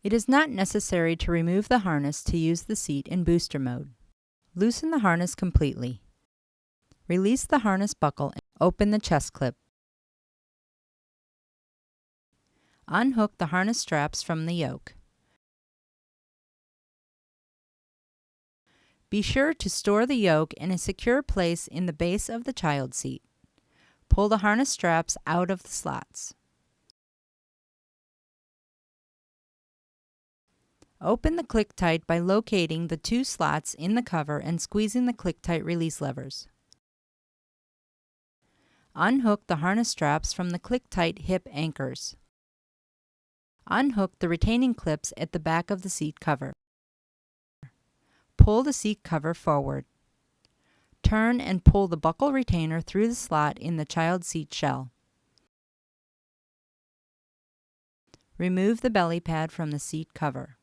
It is not necessary to remove the harness to use the seat in booster mode. Loosen the harness completely. Release the harness buckle and open the chest clip. Unhook the harness straps from the yoke. Be sure to store the yoke in a secure place in the base of the child seat. Pull the harness straps out of the slots. Open the click-tight by locating the two slots in the cover and squeezing the click-tight release levers. Unhook the harness straps from the click-tight hip anchors. Unhook the retaining clips at the back of the seat cover. Pull the seat cover forward. Turn and pull the buckle retainer through the slot in the child seat shell. Remove the belly pad from the seat cover.